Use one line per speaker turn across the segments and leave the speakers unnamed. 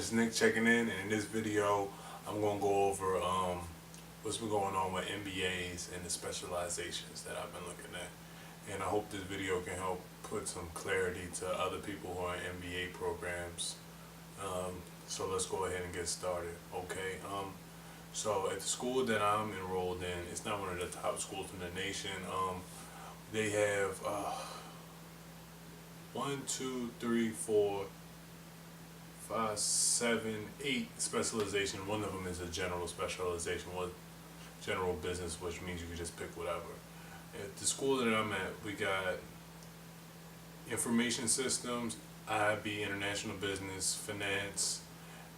it's Nick checking in, and in this video, I'm going to go over what's been going on with MBAs and the specializations that I've been looking at. And I hope this video can help put some clarity to other people who are in MBA programs. So let's go ahead and get started, okay? So at the school that I'm enrolled in, it's not one of the top schools in the nation. They have 1, 2, 3, 4, 5, 7, 8 specialization. One of them is a general specialization, general business, which means you can just pick whatever. At the school that I'm at, we got information systems, IB, international business, finance,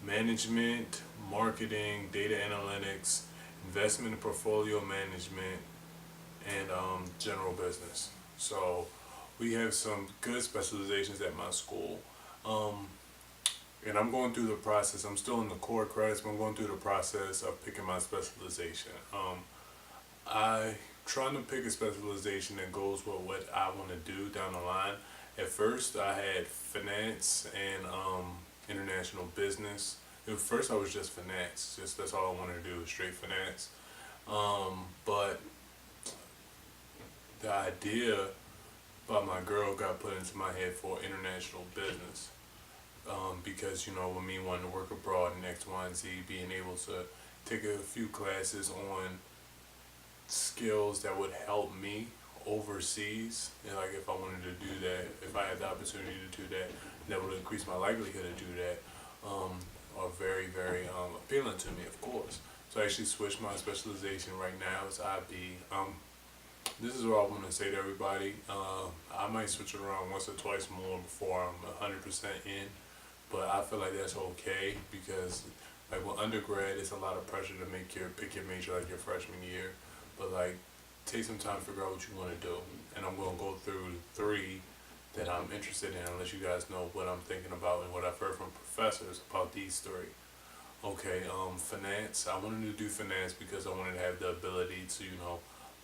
management, marketing, data analytics, investment and portfolio management, and general business. So we have some good specializations at my school. And I'm going through the process. I'm still in the core credits, but I'm going through the process of picking my specialization. I trying to pick a specialization that goes with what I want to do down the line. At first, I had finance and international business. At first, I was just finance. Just that's all I wanted to do, was straight finance. But the idea by my girl got put into my head for international business. Because, with me wanting to work abroad in X, Y, and Z, being able to take a few classes on skills that would help me overseas, and like if I wanted to do that, if I had the opportunity to do that, that would increase my likelihood to do that, are very, very appealing to me, of course. So I actually switched my specialization right now. It's IB. This is what I want to say to everybody. I might switch it around once or twice more before I'm 100% in. But I feel like that's okay, because like with undergrad, it's a lot of pressure to pick your major like your freshman year. But like, take some time to figure out what you want to do. And I'm going to go through 3 that I'm interested in, unless you guys know what I'm thinking about and what I've heard from professors about these 3. Okay, finance. I wanted to do finance because I wanted to have the ability to,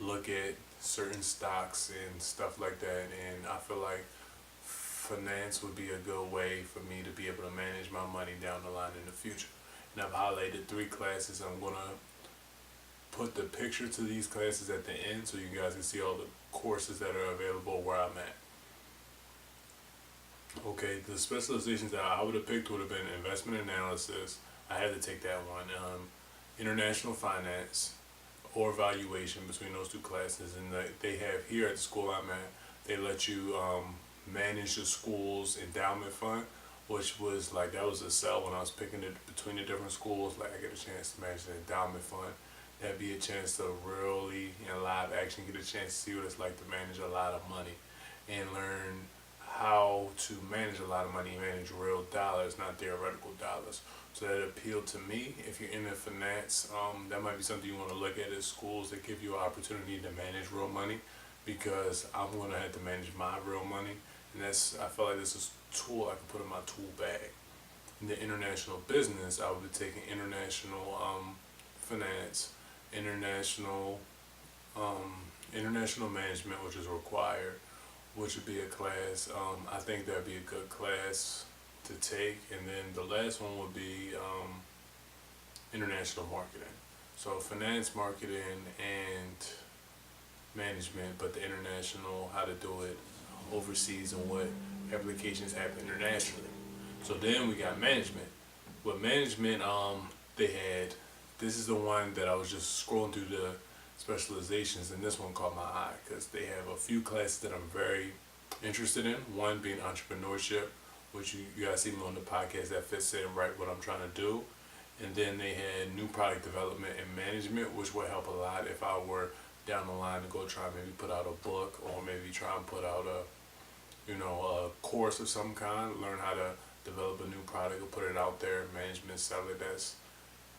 look at certain stocks and stuff like that. And I feel like finance would be a good way for me to be able to manage my money down the line in the future. And I've highlighted 3 classes. I'm going to put the picture to these classes at the end so you guys can see all the courses that are available where I'm at. Okay, the specializations that I would have picked would have been investment analysis. I had to take that one. International finance or valuation, between those 2 classes. And they have here at the school I'm at, they let you manage the school's endowment fund, which was like, that was a sell when I was picking it between the different schools. Like, I get a chance to manage the endowment fund. That'd be a chance to really, in live action, get a chance to see what it's like to manage a lot of money and learn how to manage a lot of money, manage real dollars, not theoretical dollars. So that appealed to me. If you're into finance, that might be something you want to look at schools that give you an opportunity to manage real money, because I'm going to have to manage my real money. And I feel like this is a tool I can put in my tool bag. In the international business, I would be taking international finance, international management, which is required, which would be a class. I think that'd be a good class to take. And then the last one would be international marketing. So finance, marketing, and management, but the international, how to do it overseas and what applications happen internationally. So then we got management. With management, this is the one that I was just scrolling through the specializations, and this one caught my eye because they have a few classes that I'm very interested in. One being entrepreneurship, which you guys see me on the podcast, that fits in right what I'm trying to do. And then they had new product development and management, which would help a lot if I were down the line to go try and maybe put out a book, or maybe try and put out a course of some kind, learn how to develop a new product or put it out there, management, sell it.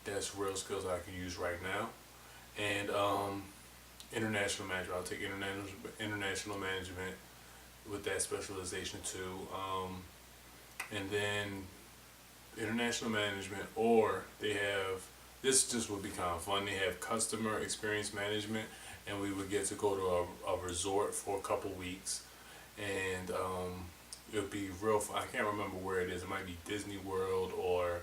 That's real skills I can use right now. And international management, I'll take international management with that specialization too. And then international management, or they have, this just would be kind of fun, they have customer experience management, and we would get to go to a resort for a couple weeks, and it would be real fun. I can't remember where it is. It might be Disney World or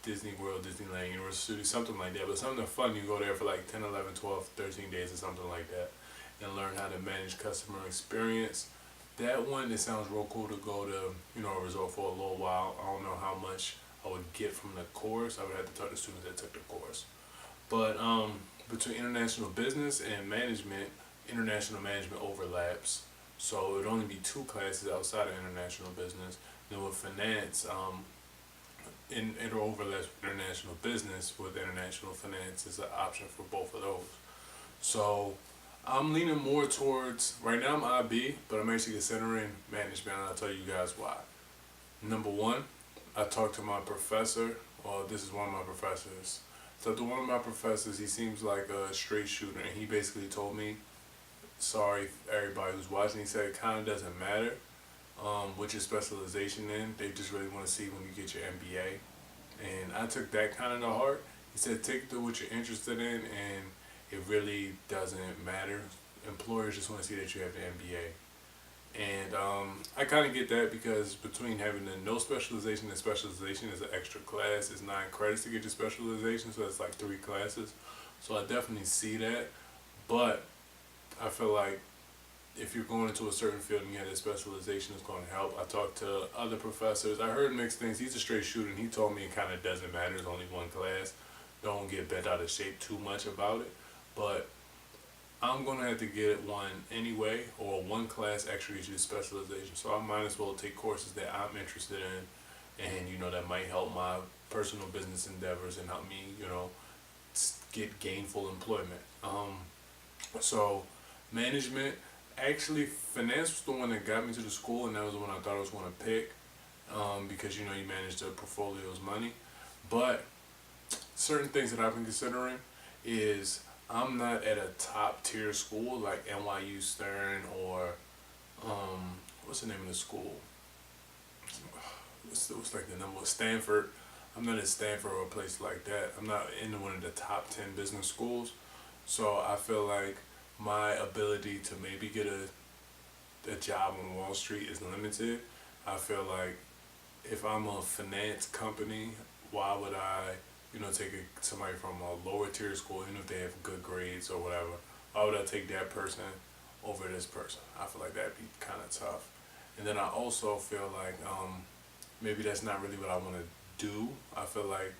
Disney World, Disneyland, Universal Studios, something like that. But something fun, you go there for like 10, 11, 12, 13 days or something like that and learn how to manage customer experience. That one, it sounds real cool to go to, a resort for a little while. I don't know how much I would get from the course. I would have to talk to students that took the course. But between international business and management, international management overlaps. So it would only be 2 classes outside of international business. Then with finance, it overlaps with international business. With international finance is an option for both of those. So I'm leaning more towards, right now I'm IB, but I'm actually considering management, and I'll tell you guys why. Number one, I talked to my professor. Well, this is one of my professors. So to one of my professors, he seems like a straight shooter, and he basically told me, sorry everybody who's watching, he said it kind of doesn't matter what your specialization in. They just really want to see when you get your MBA. And I took that kind of to heart. He said take to what you're interested in, and it really doesn't matter. Employers just want to see that you have the MBA. And I kind of get that, because between having the no specialization and specialization is an extra class. It's 9 credits to get your specialization, so it's like 3 classes. So I definitely see that. But I feel like if you're going into a certain field and you have that specialization, it's going to help. I talked to other professors. I heard mixed things. He's a straight shooter, and he told me it kind of doesn't matter. It's only 1 class. Don't get bent out of shape too much about it. But I'm going to have to get one anyway, or 1 class extra gets you specialization. So I might as well take courses that I'm interested in, and, that might help my personal business endeavors and help me, get gainful employment. So management, actually finance was the one that got me to the school, and that was the one I thought I was going to pick, because, you manage the portfolio's money. But certain things that I've been considering is, I'm not at a top tier school like NYU Stern or what's the name of the school? What's like the number? Stanford. I'm not at Stanford or a place like that. I'm not in one of the top 10 business schools. So I feel like my ability to maybe get a job on Wall Street is limited. I feel like if I'm a finance company, why would I take somebody from a lower tier school, even if they have good grades or whatever? Why would I take that person over this person? I feel like that'd be kind of tough. And then I also feel like maybe that's not really what I want to do. I feel like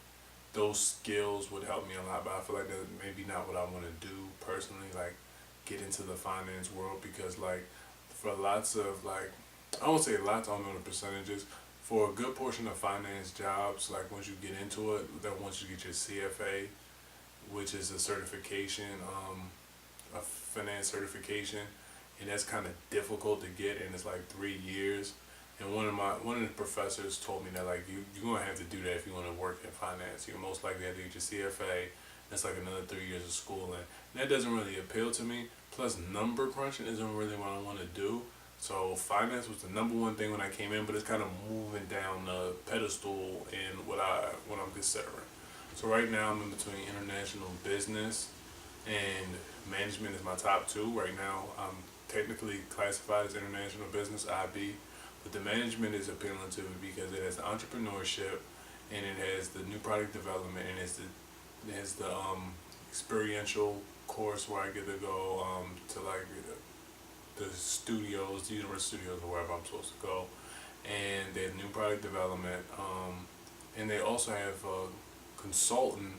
those skills would help me a lot, but I feel like that's maybe not what I want to do personally, like get into the finance world, because like for lots of I won't say lots, I don't know the percentages, for a good portion of finance jobs, like once you get into it, then once you get your CFA, which is a certification, a finance certification, and that's kind of difficult to get, and it's like 3 years. And one of the professors told me that like you're gonna have to do that if you want to work in finance. You're most likely have to get your CFA. That's like another 3 years of schooling, and that doesn't really appeal to me. Plus, number crunching isn't really what I want to do. So finance was the number 1 thing when I came in, but it's kind of moving down the pedestal in what I'm considering. So right now I'm in between international business and management is my top 2. Right now I'm technically classified as international business, IB, but the management is appealing to me because it has the entrepreneurship, and it has the new product development, and it has the experiential course where I get to go to like the studios, the Universal Studios, or wherever I'm supposed to go, and they have new product development, and they also have a consultant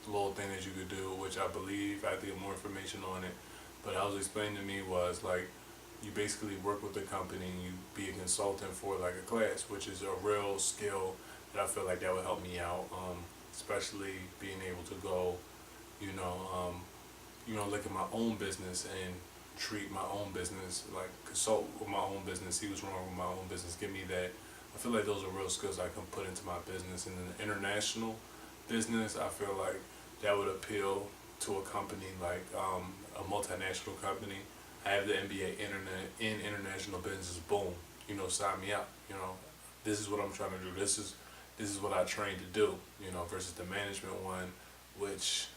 little thing that you could do, which I believe I have to get more information on it. But I was explained to me was like you basically work with the company and you be a consultant for like a class, which is a real skill that I feel like that would help me out, especially being able to go, look at my own business and treat my own business, like consult with my own business, see what's wrong with my own business, give me that. I feel like those are real skills I can put into my business. And in the international business, I feel like that would appeal to a company like a multinational company. I have the MBA in international business, boom, sign me up. This is what I'm trying to do. This is what I trained to do, versus the management one, which,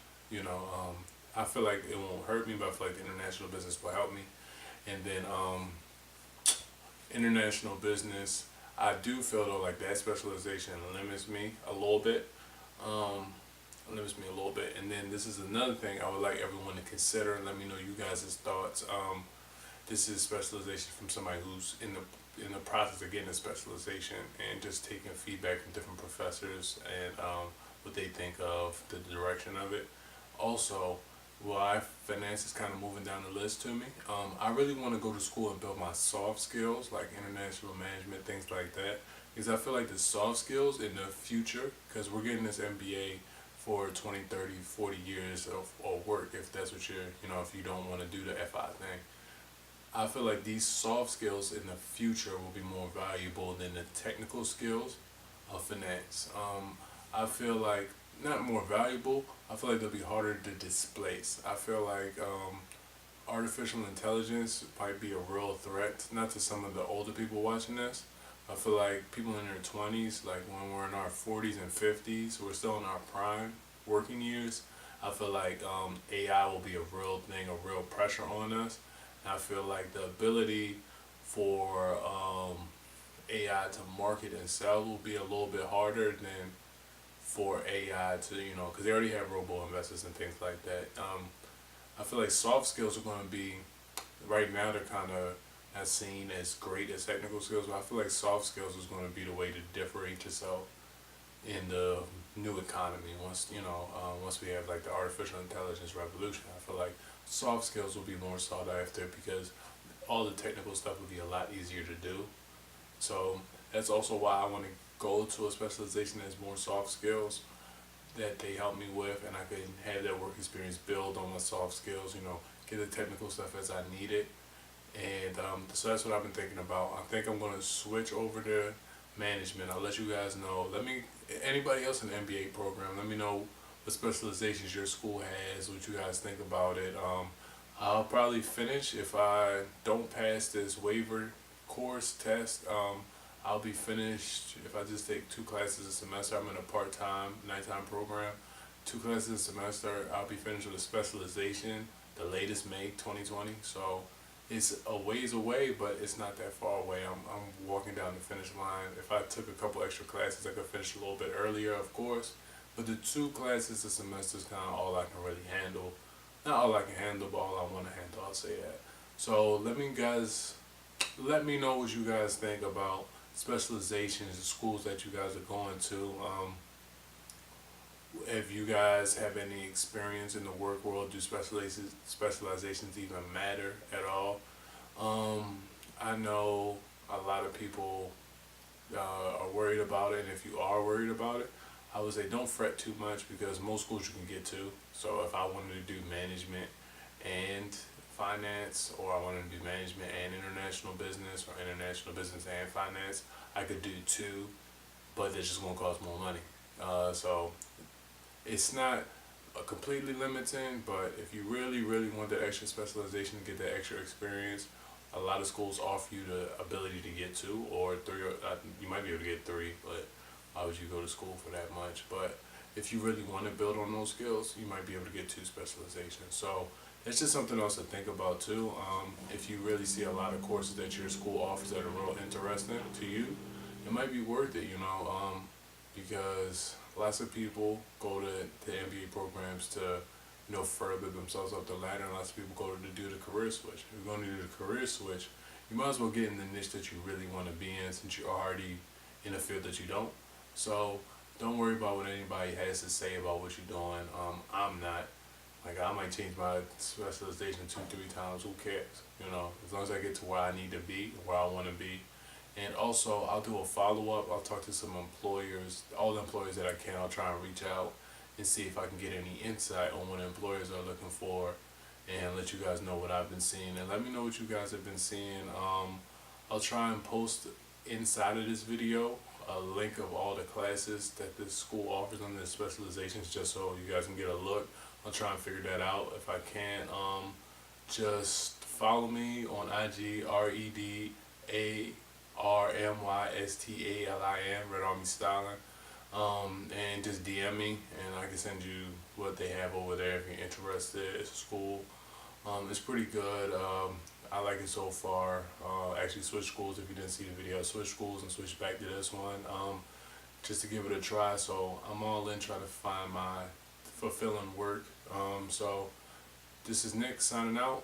I feel like it won't hurt me, but I feel like the international business will help me. And then international business, I do feel though like that specialization limits me a little bit. Um, limits me a little bit. And then this is another thing I would like everyone to consider and let me know you guys' thoughts. This is specialization from somebody who's in the process of getting a specialization and just taking feedback from different professors and what they think of the direction of it. Also, why finance is kind of moving down the list to me. I really want to go to school and build my soft skills like international management, things like that. Because I feel like the soft skills in the future, because we're getting this MBA for 20, 30, 40 years of work, if that's what you're, if you don't want to do the FI thing. I feel like these soft skills in the future will be more valuable than the technical skills of finance. I feel like not more valuable. I feel like they'll be harder to displace. I feel like artificial intelligence might be a real threat, not to some of the older people watching this. I feel like people in their 20s, like when we're in our 40s and 50s, we're still in our prime working years. I feel like AI will be a real thing, a real pressure on us. I feel like the ability for AI to market and sell will be a little bit harder than for AI to, because they already have robo investors and things like that. I feel like soft skills are going to be, right now they're kind of not seen as great as technical skills, but I feel like soft skills is going to be the way to differentiate yourself in the new economy. Once we have like the artificial intelligence revolution, I feel like soft skills will be more sought after because all the technical stuff will be a lot easier to do. So that's also why I want to go to a specialization that's more soft skills that they help me with, and I can have that work experience build on my soft skills, get the technical stuff as I need it. And so that's what I've been thinking about. I think I'm going to switch over to management. I'll let you guys know. Anybody else in the MBA program, let me know what specializations your school has, what you guys think about it. I'll probably finish, if I don't pass this waiver course test, I'll be finished if I just take 2 classes a semester. I'm in a part-time, nighttime program. 2 classes a semester, I'll be finished with a specialization, the latest May 2020. So it's a ways away, but it's not that far away. I'm walking down the finish line. If I took a couple extra classes, I could finish a little bit earlier, of course. But the 2 classes a semester is kind of all I can really handle. Not all I can handle, but all I want to handle, I'll say that. So let me know what you guys think about specializations, the schools that you guys are going to. If you guys have any experience in the work world, do specializations even matter at all? I know a lot of people are worried about it, and if you are worried about it, I would say don't fret too much because most schools you can get to. So if I wanted to do management and finance, or I wanted to do management and international business, or international business and finance, I could do 2, but it's just going to cost more money. So it's not completely limiting, but if you really, really want that extra specialization to get that extra experience, a lot of schools offer you the ability to get 2 or 3. You might be able to get 3, but why would you go to school for that much? But if you really want to build on those skills, you might be able to get 2 specializations. So it's just something else to think about too. If you really see a lot of courses that your school offers that are real interesting to you, it might be worth it, because lots of people go to the MBA programs to, further themselves up the ladder, and lots of people go to do the career switch. If you're going to do the career switch, you might as well get in the niche that you really want to be in, since you're already in a field that you don't. So don't worry about what anybody has to say about what you're doing. I'm not. Like, I might change my specialization 2, 3 times. Who cares? As long as I get to where I need to be, where I want to be. And also, I'll do a follow-up. I'll talk to some employers, all the employers that I can. I'll try and reach out and see if I can get any insight on what employers are looking for, and let you guys know what I've been seeing. And let me know what you guys have been seeing. I'll try and post inside of this video a link of all the classes that this school offers on their specializations, just so you guys can get a look. I'll try and figure that out if I can. Just follow me on IG, REDARMYSTALIN, Red Army Styling, and just DM me, and I can send you what they have over there if you're interested. It's a school. It's pretty good. I like it so far. Actually switched schools, if you didn't see the video, switched schools and switched back to this one, just to give it a try. So I'm all in trying to find my fulfilling work. So this is Nick signing out.